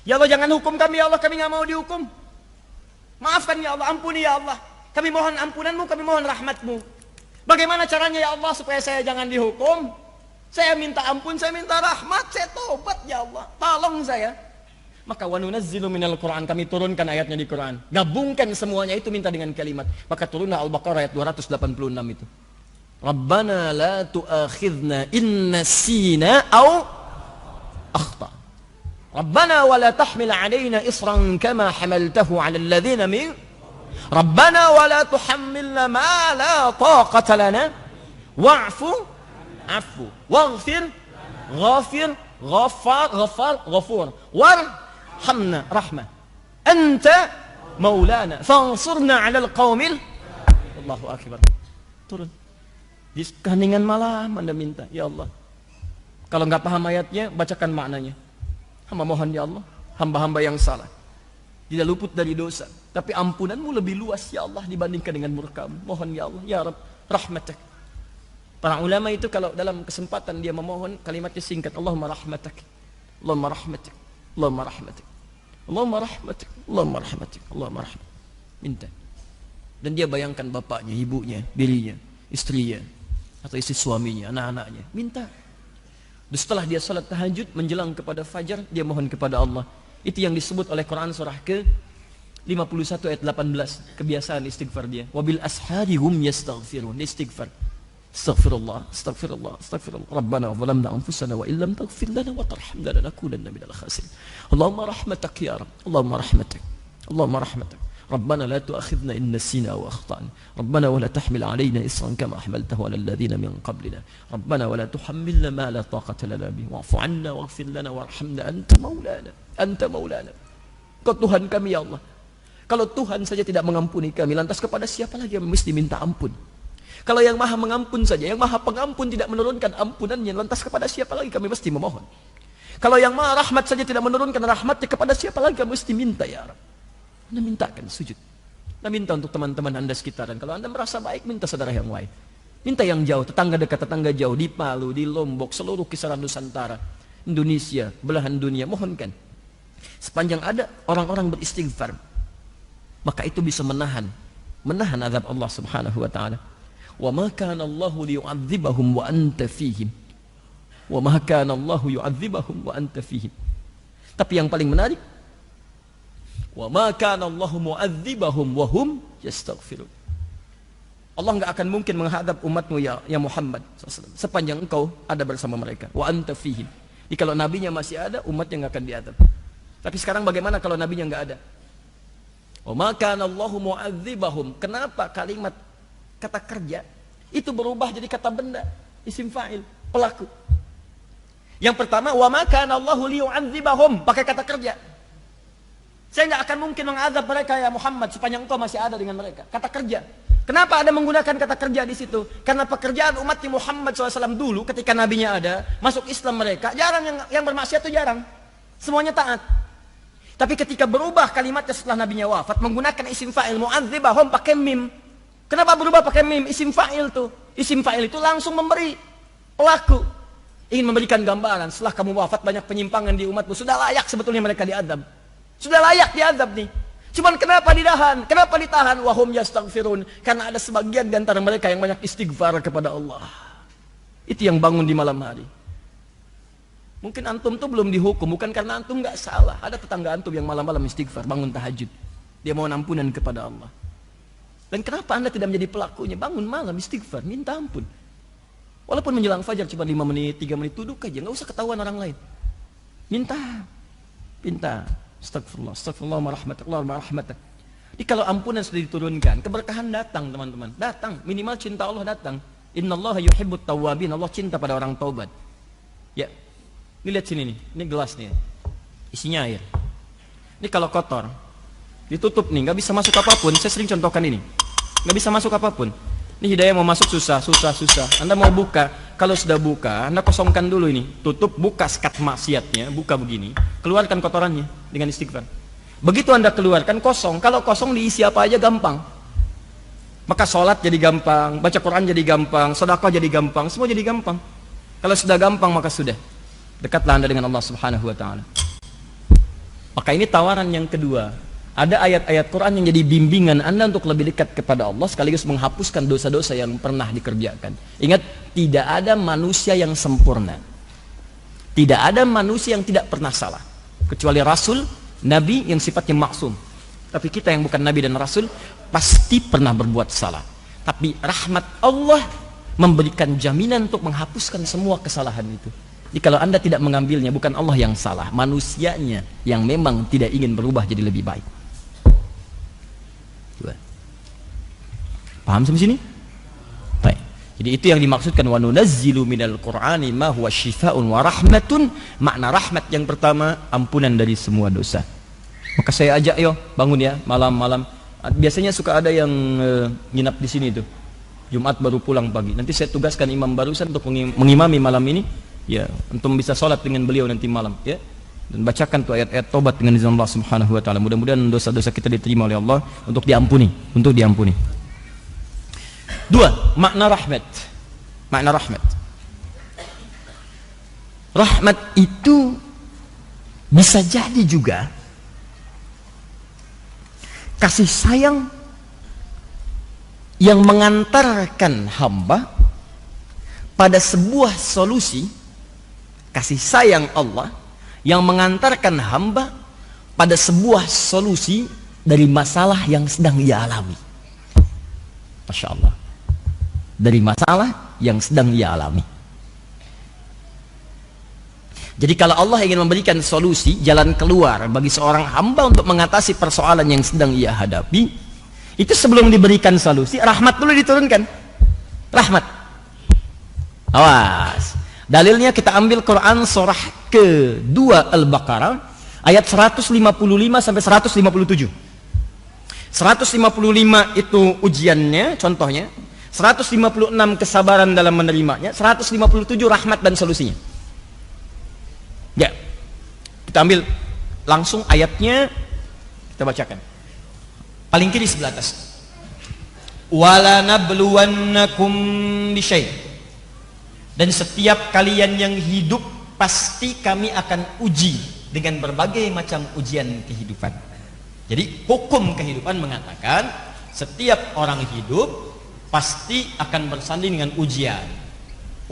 Ya Allah, jangan hukum kami ya Allah, kami nggak mau dihukum. Maafkan ya Allah, ampuni ya Allah. Kami mohon ampunanmu, kami mohon rahmatmu. Bagaimana caranya ya Allah supaya saya jangan dihukum? Saya minta ampun, saya minta rahmat, saya tobat ya Allah. Tolong saya. Maka wa nunazzilu minal Qur'an, kami turunkan ayatnya di Quran. Gabungkan semuanya itu minta dengan kalimat. Maka turunlah Al-Baqarah ayat 286 itu. Rabbana la tu'akhidna in nasina aw akhta. Rabbana wa la tahmil 'alaina isran kama hamaltahu 'ala alladhina min Rabbana wa la tuhammilna ma la taqata lana wa'fu afu waghfir ghafir ghafar ghafur warhamna rahmah anta maulana fansurna 'alal qaumil. Allahu akbar. Turun di keheningan malam Anda minta, ya Allah. Kalau nggak paham ayatnya, bacakan maknanya. Hamba mohon ya Allah, hamba-hamba yang salah tidak luput dari dosa, tapi ampunanmu lebih luas ya Allah dibandingkan dengan murkamu. Mohon ya Allah, ya Rabb, rahmatak. Para ulama itu kalau dalam kesempatan dia memohon, kalimatnya singkat, Allahumma rahmatak, Allahumma rahmatak, Allahumma rahmatak, Allahumma rahmatak, Allahumma rahmatak, Allahumma rahmatak. Minta. Dan dia bayangkan bapaknya, ibunya, dirinya, istrinya, atau istri suaminya, anak-anaknya. Minta. Dan setelah dia salat tahajud menjelang kepada fajar, dia mohon kepada Allah. Itu yang disebut oleh Quran surah ke-51 ayat 18. Kebiasaan istighfar dia. Wabil ashari hum yastaghfirun. Istighfar. Astaghfirullah, astaghfirullah, astaghfirullah. Rabbana zalamna anfusana wa illam taghfir lana wa tarhamna lanakunanna minal khasirin. Allahumma rahmatak ya Rabb. Allahumma rahmatak. Allahumma rahmatak. ربنا لا تؤاخذنا إن نسينا وأخطأنا ربنا ولا تحمل علينا إصرا كما حملته على الذين من قبلنا ربنا ولا تحملنا ما لا طاقة لنا به واعف عنا واغفر لنا وارحمنا أنت مولانا Kau Tuhan kami ya Allah. Kalau Tuhan saja tidak mengampuni kami, lantas kepada siapa lagi yang mesti minta ampun? Kalau yang maha mengampun saja, yang maha pengampun tidak menurunkan ampunannya, lantas kepada siapa lagi kami mesti memohon? Kalau yang maha rahmat saja tidak menurunkan rahmatnya, kepada siapa lagi kami mesti minta ya Rabb? Anda mintakan sujud. Anda minta untuk teman-teman Anda sekitaran. Kalau Anda merasa baik, minta saudara yang lain. Minta yang jauh, tetangga dekat, tetangga jauh, di Palu, di Lombok, seluruh kisaran Nusantara, Indonesia, belahan dunia, mohonkan. Sepanjang ada orang-orang beristighfar, maka itu bisa menahan azab Allah Subhanahu wa taala. Wa ma kana Allahu liyu'adzibahum wa anta fihim. Wa ma kana Allahu yu'adzibahum wa anta fihim. Tapi yang paling menarik, wa ma kana Allahu mu'adzibahum wa hum yastaghfirun. Allah enggak akan mungkin menghadap umatmu ya Muhammad SAW, sepanjang engkau ada bersama mereka. Wa anta fihim. Jadi kalau nabinya masih ada, umatnya enggak akan diadab. Tapi sekarang bagaimana kalau nabinya enggak ada? Wa ma kana Allahu mu'adzibahum. Kenapa kalimat kata kerja itu berubah jadi kata benda, isim fa'il, pelaku? Yang pertama, wa ma kana Allahu liyu'adzibahum, pakai kata kerja. Saya nggak akan mungkin mengadab mereka ya Muhammad sepanjang engkau masih ada dengan mereka. Kata kerja. Kenapa ada menggunakan kata kerja di situ? Karena pekerjaan umat Muhammad SAW dulu ketika nabinya ada, masuk Islam mereka, jarang yang bermaksiat itu jarang. Semuanya taat. Tapi ketika berubah kalimatnya setelah nabinya wafat, menggunakan isim fa'il mu'adzibahum pakai mim. Kenapa berubah pakai mim? Isim fa'il tuh. Isim fa'il itu langsung memberi pelaku. Ingin memberikan gambaran, setelah kamu wafat banyak penyimpangan di umatmu, sudah layak sebetulnya mereka diadab. Sudah layak diazab nih. Cuman kenapa ditahan? Kenapa ditahan? Wahum yastaghfirun. Karena ada sebagian di antara mereka yang banyak istighfar kepada Allah. Itu yang bangun di malam hari. Mungkin antum tuh belum dihukum, bukan karena antum nggak salah. Ada tetangga antum yang malam-malam istighfar, bangun tahajud. Dia mohon ampunan kepada Allah. Dan kenapa Anda tidak menjadi pelakunya? Bangun malam istighfar, minta ampun. Walaupun menjelang fajar cuma 5 menit, 3 menit, duduk aja, nggak usah ketahuan orang lain. Minta. Astagfirullah, astagfirullah, rahmatak. Jadi kalau ampunan sudah diturunkan, keberkahan datang teman-teman. Datang, minimal cinta Allah datang. Innallaha yuhibbut tawwabin, Allah cinta pada orang taubat. Ya, ini lihat sini nih, ini gelas nih. Isinya air. Ini kalau kotor, ditutup nih, nggak bisa masuk apapun. Saya sering contohkan ini. Nggak bisa masuk apapun. Ini hidayah mau masuk susah. Anda mau buka, kalau sudah buka, Anda kosongkan dulu ini. Tutup, buka sekat maksiatnya, buka begini. Keluarkan kotorannya dengan istighfar. Begitu Anda keluarkan, kosong. Kalau kosong diisi apa aja gampang. Maka sholat jadi gampang, baca Quran jadi gampang, sedekah jadi gampang, semua jadi gampang. Kalau sudah gampang, maka sudah. Dekatlah Anda dengan Allah Subhanahu wa ta'ala. Maka ini tawaran yang kedua. Ada ayat-ayat Quran yang jadi bimbingan Anda untuk lebih dekat kepada Allah sekaligus menghapuskan dosa-dosa yang pernah dikerjakan. Ingat, tidak ada manusia yang sempurna. Tidak ada manusia yang tidak pernah salah. Kecuali Rasul, Nabi yang sifatnya maksum. Tapi kita yang bukan Nabi dan Rasul pasti pernah berbuat salah. Tapi rahmat Allah memberikan jaminan untuk menghapuskan semua kesalahan itu. Jadi kalau Anda tidak mengambilnya, bukan Allah yang salah, manusianya yang memang tidak ingin berubah jadi lebih baik. Paham sampai sini? Baik. Jadi itu yang dimaksudkan wa nunazzilu minal qur'ani ma huwa syifaa'un wa rahmatun. Makna rahmat yang pertama, ampunan dari semua dosa. Maka saya ajak yo bangun ya malam-malam. Biasanya suka ada yang nginap di sini tuh. Jumat baru pulang pagi. Nanti saya tugaskan imam barusan untuk mengimami malam ini. Ya, untuk bisa sholat dengan beliau nanti malam, ya. Dan bacakan tuh ayat-ayat tobat dengan izin Allah Subhanahu wa taala. Mudah-mudahan dosa-dosa kita diterima oleh Allah untuk diampuni. Dua, makna rahmat. Makna rahmat. Rahmat itu bisa jadi juga kasih sayang yang mengantarkan hamba pada sebuah solusi. Kasih sayang Allah yang mengantarkan hamba pada sebuah solusi dari masalah yang sedang ia alami. Masya Allah. Dari masalah yang sedang ia alami. Jadi kalau Allah ingin memberikan solusi, jalan keluar bagi seorang hamba untuk mengatasi persoalan yang sedang ia hadapi, itu sebelum diberikan solusi, rahmat dulu diturunkan. Rahmat. Awas. Dalilnya kita ambil Quran surah ke-2 Al-Baqarah ayat 155 sampai 157. 155 itu ujiannya, contohnya. 156 kesabaran dalam menerimanya, 157 rahmat dan solusinya. Ya. Kita ambil langsung ayatnya, kita bacakan. Paling kiri sebelah atas. Wala nabluwannakum bisyai'. Dan setiap kalian yang hidup pasti kami akan uji dengan berbagai macam ujian kehidupan. Jadi hukum kehidupan mengatakan setiap orang hidup pasti akan bersanding dengan ujian.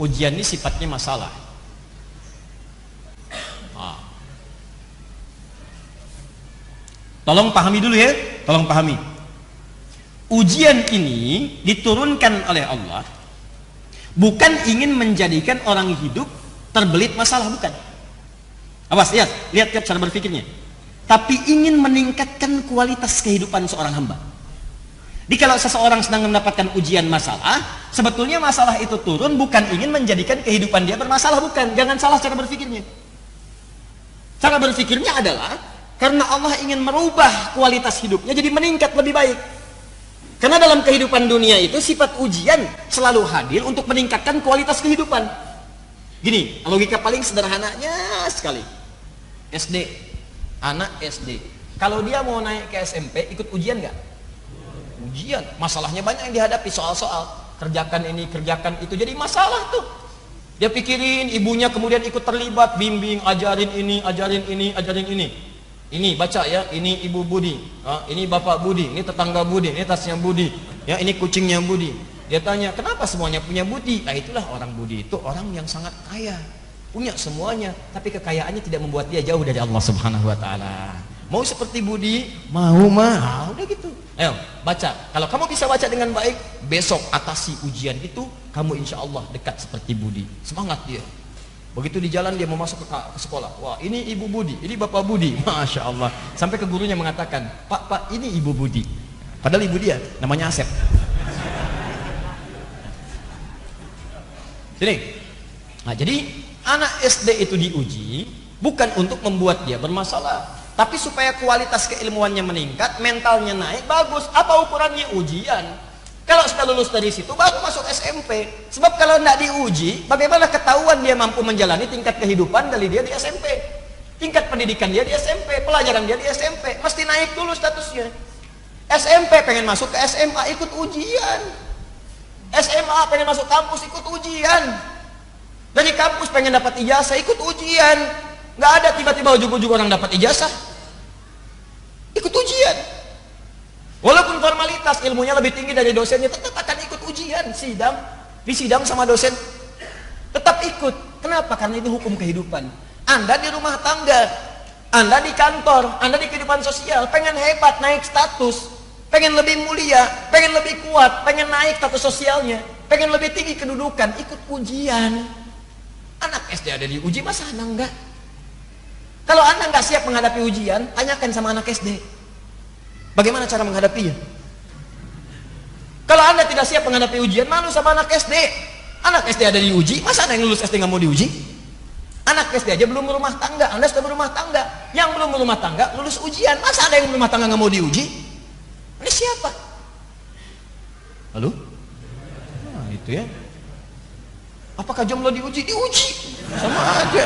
Ujian ini sifatnya masalah. Tolong pahami dulu ya, tolong pahami. Ujian ini diturunkan oleh Allah bukan ingin menjadikan orang hidup terbelit masalah, bukan. Awas, lihat cara berpikirnya. Tapi ingin meningkatkan kualitas kehidupan seorang hamba. Jadi kalau seseorang sedang mendapatkan ujian masalah, sebetulnya masalah itu turun bukan ingin menjadikan kehidupan dia bermasalah, bukan. Jangan salah cara berpikirnya. Cara berpikirnya adalah karena Allah ingin merubah kualitas hidupnya jadi meningkat lebih baik. Karena dalam kehidupan dunia itu sifat ujian selalu hadir untuk meningkatkan kualitas kehidupan. Gini, logika paling sederhananya sekali. SD, anak SD. Kalau dia mau naik ke SMP, ikut ujian nggak? Ujian. Masalahnya banyak yang dihadapi, soal-soal. Kerjakan ini, kerjakan itu. Jadi masalah tuh. Dia pikirin, ibunya kemudian ikut terlibat, bimbing, ajarin ini, ajarin ini, ajarin ini. Ini baca ya, ini ibu Budi, ini bapak Budi, ini tetangga Budi, ini tasnya Budi, ya ini kucingnya Budi. Dia tanya, kenapa semuanya punya Budi? Nah itulah orang Budi itu orang yang sangat kaya, punya semuanya, tapi kekayaannya tidak membuat dia jauh dari Allah Subhanahu Wa Taala. Mau seperti Budi? Mau mah, udah gitu. Ayo baca. Kalau kamu bisa baca dengan baik, besok atasi ujian itu, kamu insya Allah dekat seperti Budi. Semangat dia. Begitu di jalan dia mau masuk ke sekolah, wah ini ibu Budi, ini bapak Budi, masya Allah. Sampai ke gurunya mengatakan, pak ini ibu Budi. Padahal ibu dia namanya Asep. Nah, jadi anak SD itu diuji bukan untuk membuat dia bermasalah, tapi supaya kualitas keilmuannya meningkat, mentalnya naik, bagus. Apa ukurannya? Ujian. Kalau sudah lulus dari situ baru masuk SMP. Sebab kalau tidak diuji, bagaimana ketahuan dia mampu menjalani tingkat kehidupan dari dia di SMP? Tingkat pendidikan dia di SMP, pelajaran dia di SMP, mesti naik dulu statusnya. SMP pengen masuk ke SMA, ikut ujian. SMA pengen masuk kampus, ikut ujian. Dari kampus pengen dapat ijazah, ikut ujian. Nggak ada tiba-tiba ujung-ujung orang dapat ijazah. kualitas ilmunya lebih tinggi dari dosennya, tetap akan ikut ujian, sidang, di sidang sama dosen. Tetap ikut. Kenapa? Karena itu hukum kehidupan. Anda di rumah tangga, Anda di kantor, Anda di kehidupan sosial, pengen hebat, naik status, pengen lebih mulia, pengen lebih kuat, pengen naik status sosialnya, pengen lebih tinggi kedudukan, ikut ujian. Anak SD ada diuji, masa Anda enggak? Kalau Anda enggak siap menghadapi ujian, tanyakan sama anak SD. Bagaimana cara menghadapinya? Kalau Anda tidak siap menghadapi ujian, malu sama anak SD. Anak SD ada diuji, masa ada yang lulus SD nggak mau diuji? Anak SD aja belum berumah tangga, Anda sudah berumah tangga. Yang belum berumah tangga lulus ujian, masa ada yang berumah tangga nggak mau diuji? Ini siapa? Halo? Nah, itu ya. Apakah jomblo diuji? Diuji, sama aja.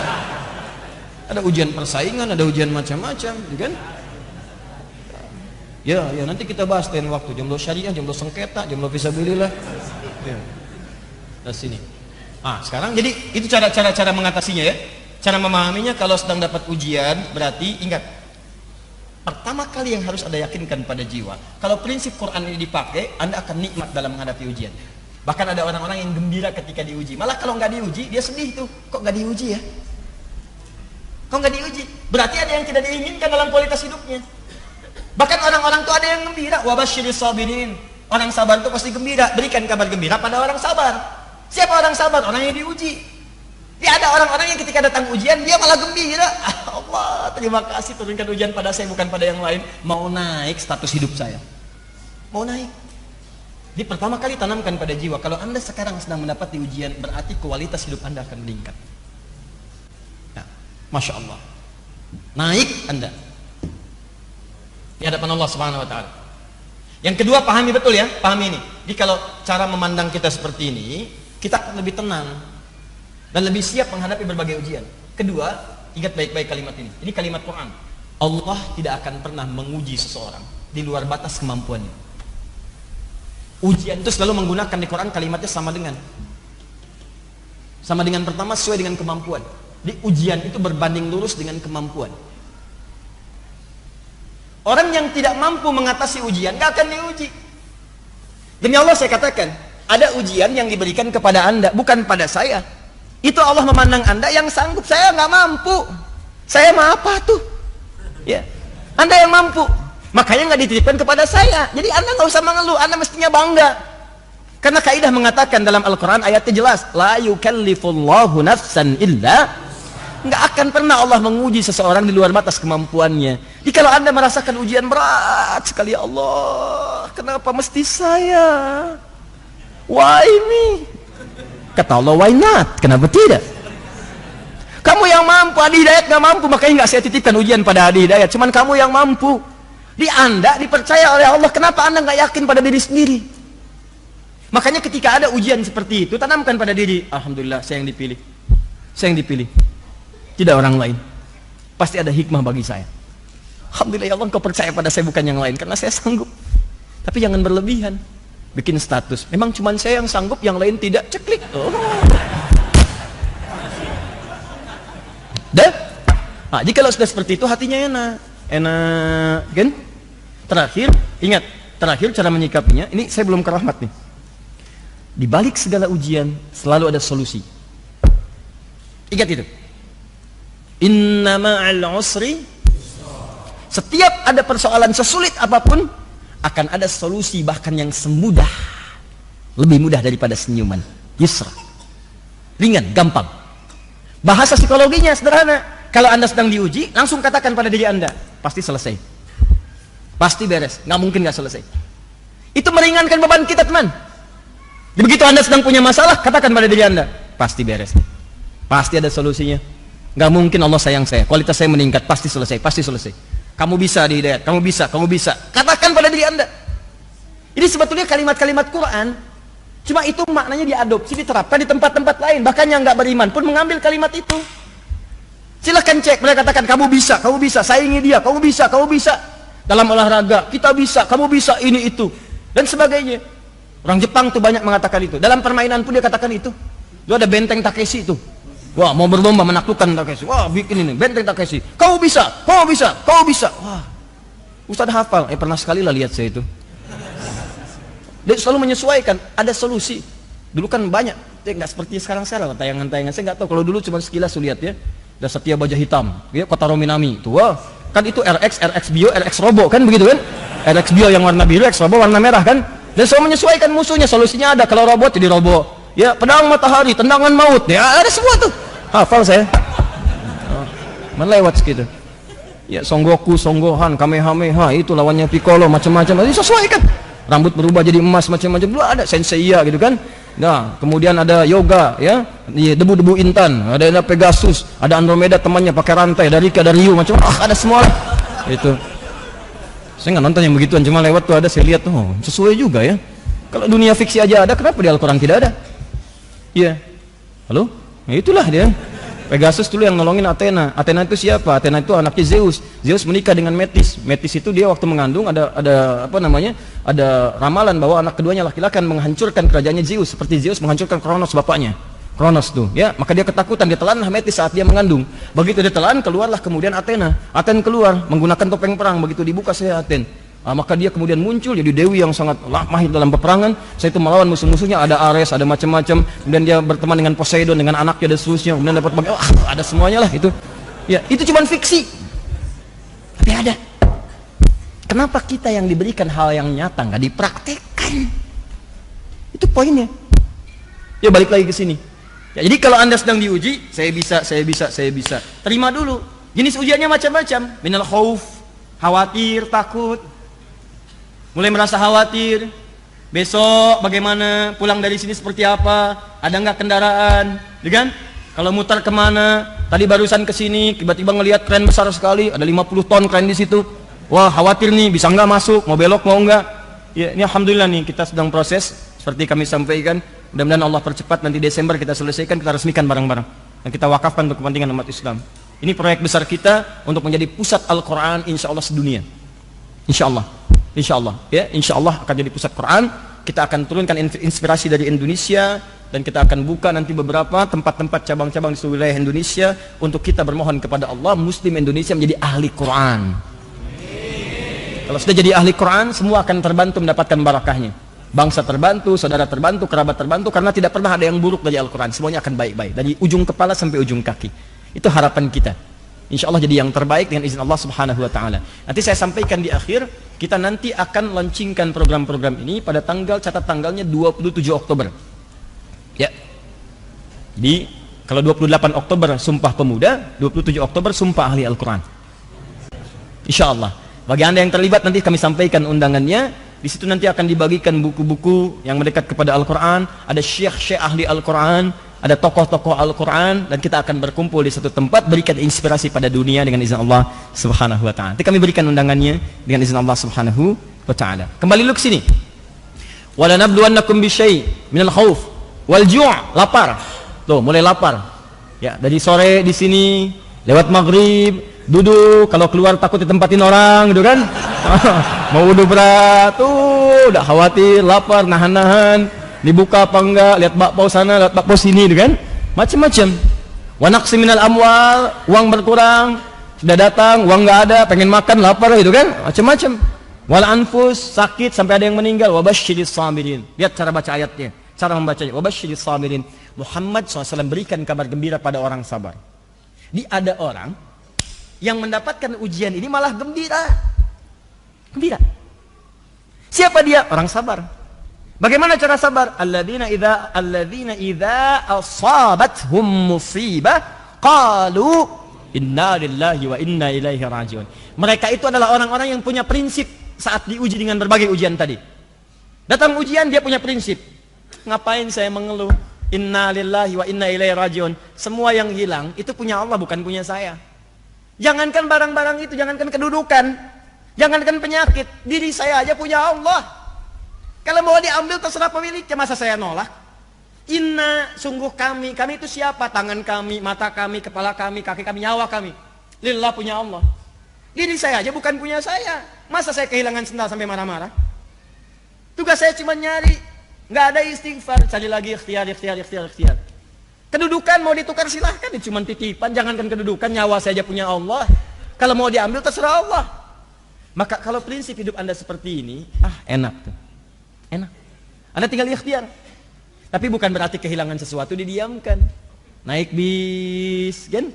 Ada ujian persaingan, ada ujian macam-macam, kan? Ya, nanti kita bahas lain waktu. Jomblo syariah, jomblo sengketa, jomblo fisabilillah. Ya. Dari sini. Sekarang jadi itu cara mengatasinya ya. Cara memahaminya kalau sedang dapat ujian, berarti ingat. Pertama kali yang harus Anda yakinkan pada jiwa, kalau prinsip Quran ini dipakai, Anda akan nikmat dalam menghadapi ujian. Bahkan ada orang-orang yang gembira ketika diuji. Malah kalau nggak diuji, dia sedih tuh. Kok nggak diuji ya? Kok nggak diuji? Berarti ada yang tidak diinginkan dalam kualitas hidupnya. Bahkan orang-orang tuh ada yang gembira. Wabasyiris sabirin. Orang sabar itu pasti gembira. Berikan kabar gembira pada orang sabar. Siapa orang sabar? Orang yang diuji. Dia ada orang-orang yang ketika datang ujian dia malah gembira. Allah, terima kasih turunkan ujian pada saya bukan pada yang lain. Mau naik status hidup saya. Mau naik. Di pertama kali tanamkan pada jiwa. Kalau Anda sekarang sedang mendapati ujian, berarti kualitas hidup Anda akan meningkat. Nah, Masya Allah. Naik Anda di hadapan Allah Subhanahu Wa Taala. Yang kedua, pahami betul ya, pahami ini. Jadi kalau cara memandang kita seperti ini, kita akan lebih tenang dan lebih siap menghadapi berbagai ujian. Kedua, ingat baik-baik kalimat ini. Ini kalimat Quran. Allah tidak akan pernah menguji seseorang di luar batas kemampuannya. Ujian itu selalu menggunakan di Quran kalimatnya sama dengan pertama sesuai dengan kemampuan. Di ujian itu berbanding lurus dengan kemampuan. Orang yang tidak mampu mengatasi ujian gak akan diuji. Demi Allah saya katakan, ada ujian yang diberikan kepada Anda, bukan pada saya. Itu Allah memandang Anda yang sanggup, saya nggak mampu. Saya mah apa tuh? Ya, Anda yang mampu, makanya nggak dititipkan kepada saya. Jadi Anda nggak usah mengeluh, Anda mestinya bangga. Karena kaidah mengatakan dalam Al-Quran ayatnya jelas, la yukallifullahu nafsan illa. Nggak akan pernah Allah menguji seseorang di luar batas kemampuannya. Jadi kalau Anda merasakan ujian berat sekali, ya Allah, kenapa mesti saya? Why me? Kata Allah, why not? Kenapa tidak? Kamu yang mampu, Adi Hidayat nggak mampu, makanya nggak saya titipkan ujian pada Adi Hidayat. Cuman kamu yang mampu. Di Anda dipercaya oleh Allah, kenapa Anda nggak yakin pada diri sendiri? Makanya ketika ada ujian seperti itu, tanamkan pada diri, alhamdulillah saya yang dipilih. Saya yang dipilih. Tidak orang lain. Pasti ada hikmah bagi saya. Alhamdulillah ya Allah, Engkau percaya pada saya bukan yang lain, karena saya sanggup. Tapi jangan berlebihan. Bikin status. Memang cuma saya yang sanggup, yang lain tidak. Ceklik. Oh. Dah. Nah, jika kalau sudah seperti itu, hatinya enak. Enak, kan? Terakhir, ingat. Terakhir cara menyikapinya. Ini saya belum ke rahmat nih. Di balik segala ujian, selalu ada solusi. Ingat itu. Inna ma'al usri, setiap ada persoalan sesulit apapun akan ada solusi, bahkan yang semudah, lebih mudah daripada senyuman. Yusra, ringan, gampang. Bahasa psikologinya sederhana. Kalau Anda sedang diuji, langsung katakan pada diri Anda, pasti selesai, pasti beres, nggak mungkin nggak selesai. Itu meringankan beban kita, teman. Begitu Anda sedang punya masalah, katakan pada diri Anda, pasti beres, pasti ada solusinya. Gak mungkin Allah sayang saya, kualitas saya meningkat, pasti selesai, pasti selesai. Kamu bisa di Hidayat, kamu bisa, kamu bisa. Katakan pada diri Anda. Ini sebetulnya kalimat-kalimat Quran, cuma itu maknanya diadopsi, diterapkan di tempat-tempat lain. Bahkan yang gak beriman pun mengambil kalimat itu. Silahkan cek, mereka katakan kamu bisa, saingi dia, kamu bisa. Dalam olahraga, kita bisa, kamu bisa, ini itu, dan sebagainya. Orang Jepang tuh banyak mengatakan itu. Dalam permainan pun dia katakan itu. Itu ada benteng Takeshi itu. Wah, mau berlomba menaklukkan Takeshi. Wah, bikin ini benteng Takeshi. Kau bisa. Wah, Ustaz hafal. Pernah sekali lah lihat saya itu. Dia selalu menyesuaikan, ada solusi. Dulu kan banyak, nggak seperti sekarang tayangan-tayangan. Saya nggak tahu, kalau dulu cuma sekilas lihat ya. Ada Satya Baja Hitam, ya, Kota Rominami. Tuh, kan itu RX Bio, RX Robo kan begitu kan? RX Bio yang warna biru, RX Robo warna merah kan? Dan selalu menyesuaikan musuhnya, solusinya ada. Kalau robot jadi robo. Ya, pedang matahari, tendangan maut. Ya, ada semua tuh. Hafal saya. Melewat segitu. Ya, Son Goku, Son Gohan, Kamehameha, itu lawannya Piccolo, macam-macam. Disesuaikan. Rambut berubah jadi emas, macam-macam. Dulu ada Senseiya gitu kan. Nah, kemudian ada yoga, ya, debu-debu intan, ada Pegasus, ada Andromeda temannya pakai rantai, dari Rika, dari Yu, macam ada semua lah. Itu. Saya nggak nonton yang begituan, cuma lewat tuh ada, saya lihat tuh, sesuai juga ya. Kalau dunia fiksi aja ada, kenapa di Al-Quran tidak ada? Iya. Halo? Nah, itulah dia. Pegasus dulu yang nolongin Athena. Athena itu siapa? Athena itu anaknya Zeus. Zeus menikah dengan Metis. Metis itu dia waktu mengandung ada apa namanya? Ada ramalan bahwa anak keduanya laki-laki akan menghancurkan kerajaannya Zeus seperti Zeus menghancurkan Kronos bapaknya. Kronos tuh, ya. Maka dia ketakutan, dia telanlah Metis saat dia mengandung. Begitu dia telan, keluarlah kemudian Athena. Athena keluar menggunakan topeng perang. Begitu dibuka saya Athena. Maka dia kemudian muncul jadi dewi yang sangat mahir dalam peperangan. Saya itu melawan musuh-musuhnya, ada Ares, ada macam-macam. Kemudian dia berteman dengan Poseidon, dengan anaknya dan seterusnya. Kemudian dapat ada semuanya lah itu. Ya, itu cuma fiksi. Tapi ada. Kenapa kita yang diberikan hal yang nyata nggak dipraktekkan? Itu poinnya. Ya, balik lagi ke sini. Ya, jadi kalau Anda sedang diuji, saya bisa. Terima dulu. Jenis ujiannya macam-macam. Minal khauf, khawatir, takut. Mulai merasa khawatir, besok bagaimana, pulang dari sini seperti apa, ada nggak kendaraan, ya kan? Kalau mutar kemana, tadi barusan ke sini, tiba-tiba ngelihat kren besar sekali, ada 50 ton kren di situ, wah khawatir nih, bisa nggak masuk, mau belok mau nggak? Ya, ini alhamdulillah nih kita sedang proses, seperti kami sampaikan, mudah-mudahan Allah percepat, nanti Desember kita selesaikan, kita resmikan bareng-bareng, dan kita wakafkan untuk kepentingan umat Islam. Ini proyek besar kita untuk menjadi pusat Al-Quran, insya Allah sedunia, insya Allah. Insya Allah, ya, insya Allah akan jadi pusat Quran. Kita akan turunkan inspirasi dari Indonesia dan kita akan buka nanti beberapa tempat-tempat cabang-cabang di seluruh wilayah Indonesia untuk kita bermohon kepada Allah, Muslim Indonesia menjadi ahli Quran. Kalau sudah jadi ahli Quran, semua akan terbantu mendapatkan barakahnya. Bangsa terbantu, saudara terbantu, kerabat terbantu, karena tidak pernah ada yang buruk dari Al-Quran. Semuanya akan baik-baik, dari ujung kepala sampai ujung kaki. Itu harapan kita. Insya Allah jadi yang terbaik dengan izin Allah Subhanahu Wa Taala. Nanti saya sampaikan di akhir, kita nanti akan launchingkan program-program ini pada catat tanggalnya 27 Oktober. Ya. Jadi kalau 28 Oktober Sumpah Pemuda, 27 Oktober Sumpah Ahli Al-Quran. Insya Allah. Bagi Anda yang terlibat nanti kami sampaikan undangannya. Di situ nanti akan dibagikan buku-buku yang mendekat kepada Al-Quran. Ada syekh-syekh ahli Al-Quran, ada tokoh-tokoh Al-Quran, dan kita akan berkumpul di satu tempat, berikan inspirasi pada dunia dengan izin Allah Subhanahu Wa Taala. Nanti kami berikan undangannya dengan izin Allah Subhanahu Wa Taala. Kembali lu ke sini. Wala nabluwannakum bisyai' minal khauf wal ju', lapar. Tuh, mulai lapar. Ya, dari sore di sini, lewat maghrib, duduk, kalau keluar takut ditempatin orang gitu kan. Mau wudu berat, tuh udah khawatir, lapar, nahan-nahan, dibuka apa enggak, lihat bakpao sana, lihat bakpao sini gitu kan. Macam-macam. Wa naqsi minal amwal, uang berkurang, sudah datang, uang enggak ada, pengen makan, lapar gitu kan. Macam-macam. Wal anfus, sakit sampai ada yang meninggal. Wa basyiris sabirin. Lihat cara baca ayatnya, cara membacanya. Wa basyiris sabirin. Muhammad SAW berikan kabar gembira pada orang sabar. Ada orang yang mendapatkan ujian ini malah gembira. Gembira. Siapa dia? Orang sabar. Bagaimana cara sabar? Alladzina idza asabathum musibah qalu inna lillahi wa inna ilaihi rajiun. Mereka itu adalah orang-orang yang punya prinsip saat diuji dengan berbagai ujian tadi. Datang ujian dia punya prinsip. Ngapain saya mengeluh? Inna lillahi wa inna ilaihi rajiun. Semua yang hilang itu punya Allah, bukan punya saya. Jangankan barang-barang itu, jangankan kedudukan, jangankan penyakit, diri saya aja punya Allah. Kalau mau diambil terserah pemiliknya, masa saya nolak? Inna, sungguh kami itu siapa? Tangan kami, mata kami, kepala kami, kaki kami, nyawa kami. Lillah, punya Allah. Diri saya aja bukan punya saya. Masa saya kehilangan sendal sampai marah-marah? Tugas saya cuma nyari, nggak ada istighfar, cari lagi ikhtiar. Kedudukan mau ditukar silahkan, itu cuma titipan, jangankan kedudukan, nyawa saya aja punya Allah. Kalau mau diambil terserah Allah. Maka kalau prinsip hidup Anda seperti ini, enak tuh. Enak. Anda tinggal ikhtiar. Tapi bukan berarti kehilangan sesuatu didiamkan. Naik bis, kan?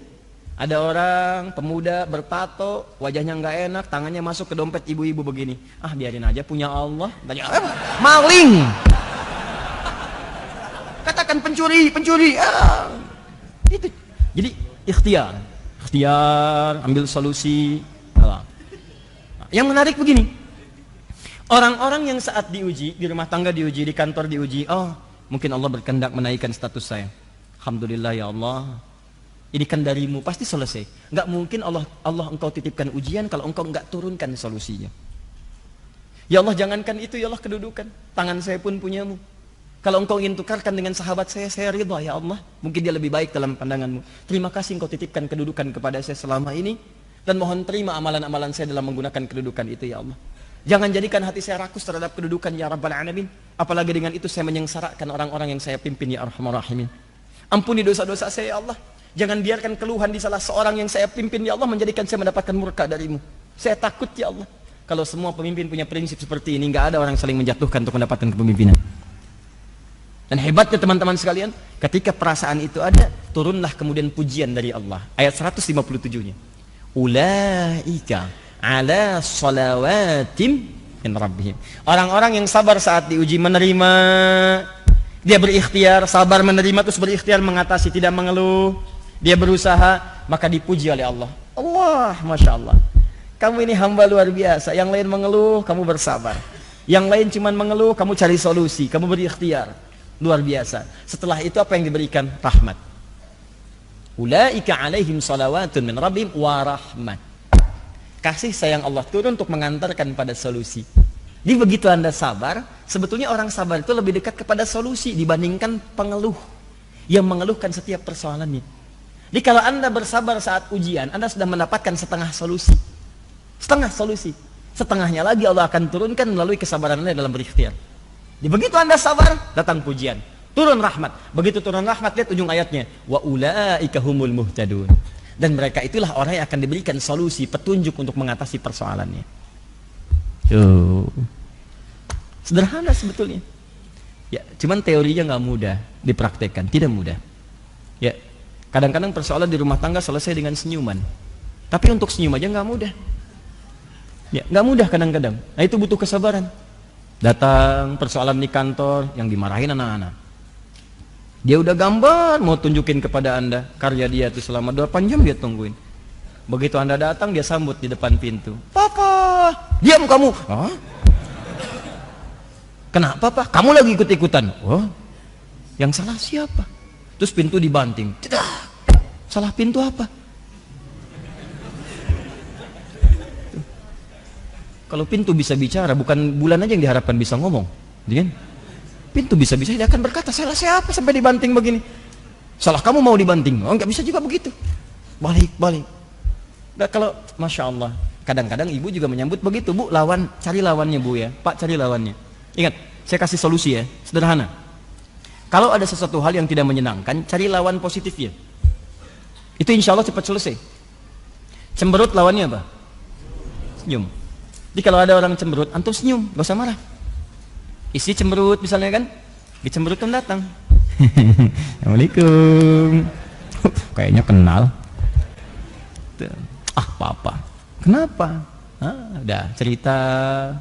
Ada orang pemuda bertato, wajahnya nggak enak, tangannya masuk ke dompet ibu-ibu begini. Ah, biarin aja, punya Allah. Tanya, maling. Katakan pencuri. Itu. Jadi ikhtiar, ambil solusi. Yang menarik begini, orang-orang yang saat diuji, di rumah tangga diuji, di kantor diuji, oh mungkin Allah berkehendak menaikkan status saya. Alhamdulillah ya Allah. Ini kan darimu, pasti selesai. Nggak mungkin Allah engkau titipkan ujian kalau engkau nggak turunkan solusinya. Ya Allah jangankan itu, ya Allah kedudukan. Tangan saya pun punyamu. Kalau engkau ingin tukarkan dengan sahabat saya ridha ya Allah. Mungkin dia lebih baik dalam pandanganmu. Terima kasih engkau titipkan kedudukan kepada saya selama ini. Dan mohon terima amalan-amalan saya dalam menggunakan kedudukan itu ya Allah. Jangan jadikan hati saya rakus terhadap kedudukan ya Rabbal Alamin. Apalagi dengan itu saya menyengsarakan orang-orang yang saya pimpin ya Arhamar Rahimin. Ampuni dosa-dosa saya ya Allah. Jangan biarkan keluhan di salah seorang yang saya pimpin ya Allah menjadikan saya mendapatkan murka darimu. Saya takut ya Allah. Kalau semua pemimpin punya prinsip seperti ini, nggak ada orang saling menjatuhkan untuk mendapatkan kepemimpinan. Dan hebatnya teman-teman sekalian, ketika perasaan itu ada, turunlah kemudian pujian dari Allah. Ayat 157-nya. Ulaika ala salawatim min rabbihim. Orang-orang yang sabar saat diuji menerima, dia berikhtiar, sabar menerima terus berikhtiar mengatasi, tidak mengeluh. Dia berusaha, maka dipuji oleh Allah. Allah, Masya Allah. Kamu ini hamba luar biasa. Yang lain mengeluh, kamu bersabar. Yang lain cuma mengeluh, kamu cari solusi, kamu berikhtiar. Luar biasa. Setelah itu apa yang diberikan? Rahmat. Ulaika alaihim salawatun min rabbihim wa rahmat. Kasih sayang Allah turun untuk mengantarkan pada solusi. Jadi begitu Anda sabar, sebetulnya orang sabar itu lebih dekat kepada solusi dibandingkan pengeluh yang mengeluhkan setiap persoalannya. Jadi kalau Anda bersabar saat ujian, Anda sudah mendapatkan setengah solusi. Setengah solusi. Setengahnya lagi Allah akan turunkan melalui kesabaran Anda dalam berikhtiar. Jadi begitu Anda sabar, datang pujian. Turun rahmat. Begitu turun rahmat, lihat ujung ayatnya. Wa ulaika humul muhtadun. Dan mereka itulah orang yang akan diberikan solusi, petunjuk untuk mengatasi persoalannya. Tuh. Sederhana sebetulnya. Ya, cuman teorinya nggak mudah dipraktekkan, tidak mudah. Ya, kadang-kadang persoalan di rumah tangga selesai dengan senyuman. Tapi untuk senyum aja nggak mudah. Ya, nggak mudah kadang-kadang. Nah, itu butuh kesabaran. Datang persoalan di kantor yang dimarahin anak-anak. Dia udah gambar mau tunjukin kepada Anda karya dia itu selama 8 jam dia tungguin. Begitu Anda datang dia sambut di depan pintu. Papa, diam kamu. Hah? Kenapa Pak? Kamu lagi ikut-ikutan. Oh, yang salah siapa? Terus pintu dibanting. Tidak. Salah pintu apa? Kalau pintu bisa bicara, bukan bulan aja yang diharapkan bisa ngomong, kan? Pintu bisa-bisa dia akan berkata, salah siapa sampai dibanting begini? Salah kamu mau dibanting? Oh, nggak bisa juga begitu. Balik. Nah, kalau Masya Allah, kadang-kadang ibu juga menyambut begitu, Bu, cari lawannya Bu ya, Pak cari lawannya. Ingat, saya kasih solusi ya, sederhana. Kalau ada sesuatu hal yang tidak menyenangkan, cari lawan positifnya. Itu insya Allah cepat selesai. Cemberut lawannya apa? Senyum. Jadi kalau ada orang cemberut, antum senyum, gak usah marah. Isi cemberut misalnya kan, dicemberutkan datang. Assalamualaikum. Kayaknya kenal. Ah, papa. Kenapa? Ah, udah cerita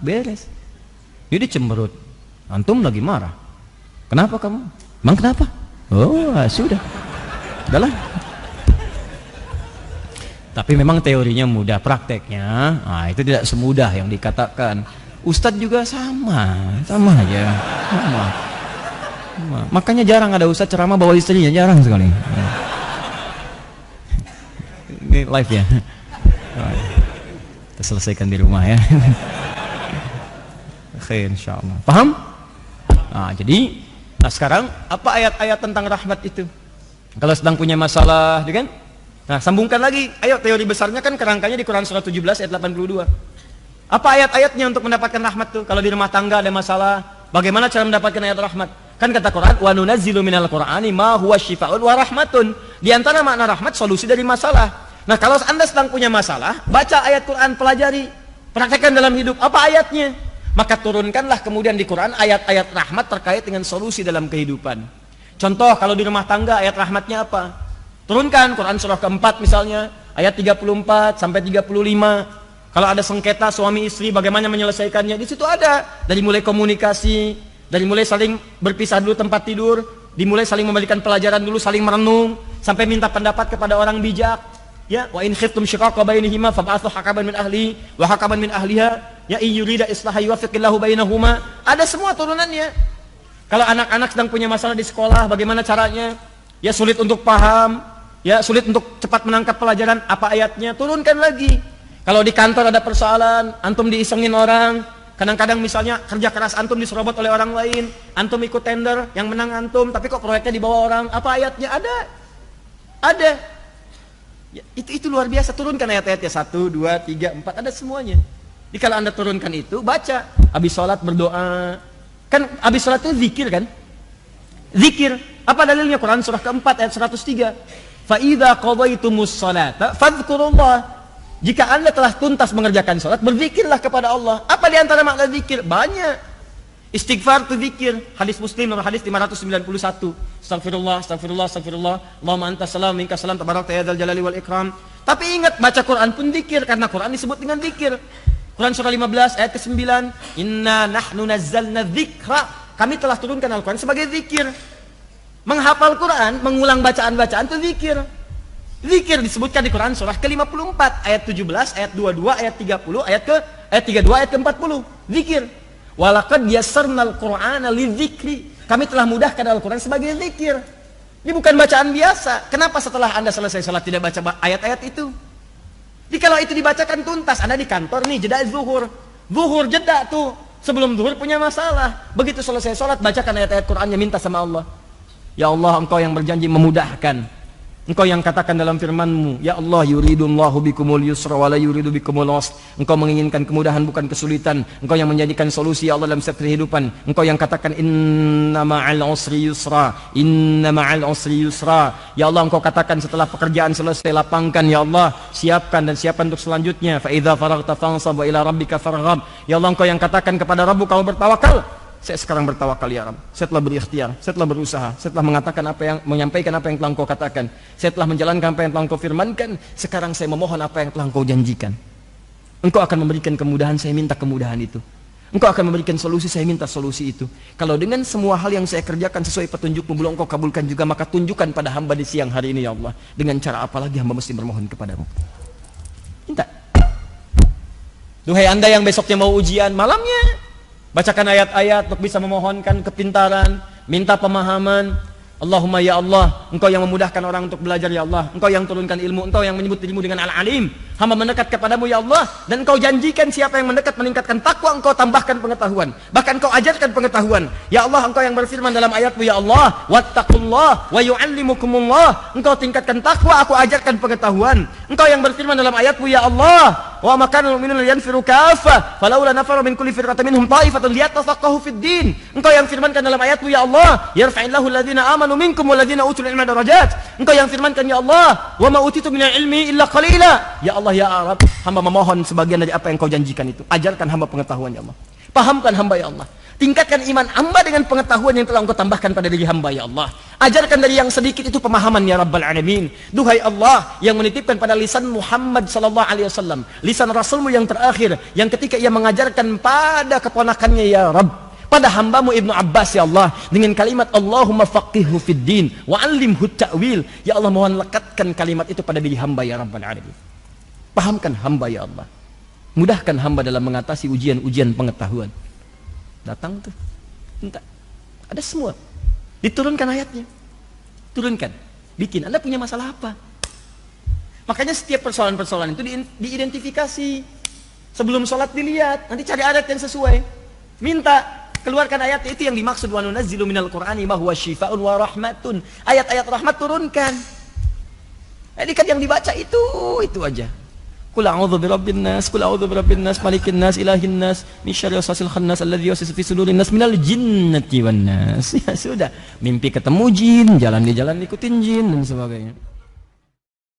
beres. Dia dicemberut. Antum lagi marah. Kenapa kamu? Emang kenapa? Oh, sudah. Udahlah. Tapi memang teorinya mudah, prakteknya itu tidak semudah yang dikatakan. Ustadz juga sama aja. Sama. Makanya jarang ada ustadz ceramah bawa istrinya, jarang sekali. Ini live ya. Kita selesaikan di rumah ya. Oke, insyaallah. Paham? Nah, jadi sekarang apa ayat-ayat tentang rahmat itu? Kalau sedang punya masalah, kan? Nah, sambungkan lagi. Ayo, teori besarnya kan kerangkanya di Quran surah 17 ayat 82. Apa ayat-ayatnya untuk mendapatkan rahmat tuh? Kalau di rumah tangga ada masalah, bagaimana cara mendapatkan ayat rahmat? Kan kata Quran, wa nunazzilu minal Qur'ani ma huwa syifaa'un wa rahmatun. Di antara makna rahmat solusi dari masalah. Nah, kalau Anda sedang punya masalah, baca ayat Quran, pelajari, praktekkan dalam hidup. Apa ayatnya? Maka turunkanlah kemudian di Quran ayat-ayat rahmat terkait dengan solusi dalam kehidupan. Contoh kalau di rumah tangga ayat rahmatnya apa? Turunkan Quran surah keempat misalnya, ayat 34 sampai 35. Kalau ada sengketa suami istri bagaimana menyelesaikannya, di situ ada. Dari mulai komunikasi, dari mulai saling berpisah dulu tempat tidur, dimulai saling memberikan pelajaran dulu, saling merenung, sampai minta pendapat kepada orang bijak. Ya, wa in khiftum shiqaqa bainihima fab'athu hakaman min ahli wa hakaman min ahliha ya in yurida islaha yuwaffiqillahu bainahuma. Ada semua turunannya. Kalau anak-anak sedang punya masalah di sekolah, bagaimana caranya? Ya sulit untuk paham, ya sulit untuk cepat menangkap pelajaran, apa ayatnya? Turunkan lagi. Kalau di kantor ada persoalan, antum diisengin orang, kadang-kadang misalnya kerja keras antum diserobot oleh orang lain, antum ikut tender, yang menang antum, tapi kok proyeknya dibawa orang, apa ayatnya? Ada. Ya, itu luar biasa. Turunkan ayat-ayatnya 1, 2, 3, 4, ada semuanya. Jadi kalau anda turunkan itu, baca. Habis sholat berdoa. Kan habis sholat itu zikir kan? Zikir. Apa dalilnya? Quran surah keempat ayat 103. فَإِذَا قَضَيْتُمُ الصَّلَاةَ فَاذْكُرُوا اللَّهَ. Jika anda telah tuntas mengerjakan sholat, berzikirlah kepada Allah. Apa di antara makna zikir? Banyak. Istighfar itu zikir. Hadis Muslim nomor hadis 591. Astagfirullah, astagfirullah, astagfirullah. Allahumma anta salam, minka salam, tabarakta ya dzal jalali wal ikram. Tapi ingat, baca Quran pun zikir, karena Quran disebut dengan zikir. Quran surah 15 ayat ke-9. Inna nahnu nazzalna dzikra. Kami telah turunkan Al-Quran sebagai zikir. Menghafal Quran, mengulang bacaan-bacaan itu zikir. Zikir disebutkan di Quran surah ke-54 ayat 17, ayat 22, ayat 30, ayat 32, ayat ke-40. Zikir. Walaqad yassarnal Qur'ana lidzikri. Kami telah mudahkan Al-Quran sebagai zikir. Ini bukan bacaan biasa. Kenapa setelah anda selesai sholat tidak baca ayat-ayat itu? Jadi kalau itu dibacakan tuntas, anda di kantor nih, jeda zuhur. Zuhur jeda tuh. Sebelum zuhur punya masalah. Begitu selesai sholat, bacakan ayat-ayat Qur'annya, minta sama Allah. Ya Allah, engkau yang berjanji memudahkan. Engkau yang katakan dalam firman-Mu, ya Allah, yuridullahu bikumul yusra wa la yuridu bikumul usra. Engkau menginginkan kemudahan bukan kesulitan. Engkau yang menjadikan solusi ya Allah dalam setiap kehidupan. Engkau yang katakan inna ma'al usri yusra, inna ma'al usri yusra. Ya Allah, engkau katakan setelah pekerjaan selesai, lapangkan ya Allah, siapkan dan siapkan untuk selanjutnya. Fa idza faraghta fansab wa ila rabbika farghab. Ya Allah, engkau yang katakan kepada Rabb kamu bertawakal. Saya sekarang bertawakal ya Rabb. Saya telah berikhtiar, saya telah berusaha, saya telah mengatakan menyampaikan apa yang telah Engkau katakan. Saya telah menjalankan apa yang telah Engkau firmankan. Sekarang saya memohon apa yang telah Engkau janjikan. Engkau akan memberikan kemudahan, saya minta kemudahan itu. Engkau akan memberikan solusi, saya minta solusi itu. Kalau dengan semua hal yang saya kerjakan sesuai petunjuk-Mu belum Engkau kabulkan juga, maka tunjukkan pada hamba di siang hari ini ya Allah. Dengan cara apa lagi hamba mesti bermohon kepadamu? Minta. Duhai anda yang besoknya mau ujian, malamnya bacakan ayat-ayat untuk bisa memohonkan kepintaran, minta pemahaman. Allahumma ya Allah, Engkau yang memudahkan orang untuk belajar ya Allah. Engkau yang turunkan ilmu, Engkau yang menyebut dirimu dengan Al-Alim. Hamba mendekat kepadamu ya Allah, dan Engkau janjikan siapa yang mendekat meningkatkan takwa, Engkau tambahkan pengetahuan. Bahkan Engkau ajarkan pengetahuan. Ya Allah, Engkau yang berfirman dalam ayat-Mu ya Allah, wattaqullah wa yu'allimukumullah. Engkau tingkatkan takwa, aku ajarkan pengetahuan. Engkau yang berfirman dalam ayat-Mu ya Allah, wa ma kana al-mu'minuna yanfiru kaffah falaula nafara min kulli firqatin minhum ta'ifatun liyatafaqahu fid din. Engkau yang firmankan dalam ayat-Mu ya Allah, yarfa'illahu alladhina amanu minkum walladhina utul ilma darajat. Engkau yang firmankan ya Allah, wa ma utitu minal ilmi illa qalila. Ya Allah ya Arab, hamba memohon sebagian dari apa yang Kau janjikan itu. Ajarkan hamba pengetahuan ya Allah. Pahamkan hamba ya Allah. Tingkatkan iman hamba dengan pengetahuan yang telah Engkau tambahkan pada diri hamba ya Allah. Ajarkan dari yang sedikit itu pemahaman ya Rabbal Alamin. Duhai Allah yang menitipkan pada lisan Muhammad sallallahu alaihi wasallam, lisan Rasulmu yang terakhir, yang ketika ia mengajarkan pada keponakannya ya Rabb, pada hambamu Ibnu Abbas ya Allah, dengan kalimat Allahumma faqihhu fid din wa 'allimhu ta'wil. Ya Allah, mohon lekatkan kalimat itu pada diri hamba ya Rabbal Alamin. Pahamkan hamba ya Allah. Mudahkan hamba dalam mengatasi ujian-ujian pengetahuan. Datang tuh, minta. Ada semua. Diturunkan ayatnya. Turunkan. Bikin. Anda punya masalah apa? Makanya setiap persoalan-persoalan itu diidentifikasi. Sebelum sholat dilihat. Nanti cari ayat yang sesuai. Minta. Keluarkan ayat itu yang dimaksud wa nunazzilu minal Qur'ani ma huwa syifaa'un wa rahmatun. Ayat-ayat rahmat turunkan. Jadi kan yang dibaca itu aja. Qul a'udzu birabbin nas, qul a'udzu birabbin nas, malikin nas, ilahin nas, min syarri waswasil khannas alladzi yuwaswisu fi sudurin nas minal jinnati wan nas. Ya sudah, mimpi ketemu jin, jalan di jalan ikutin jin dan sebagainya.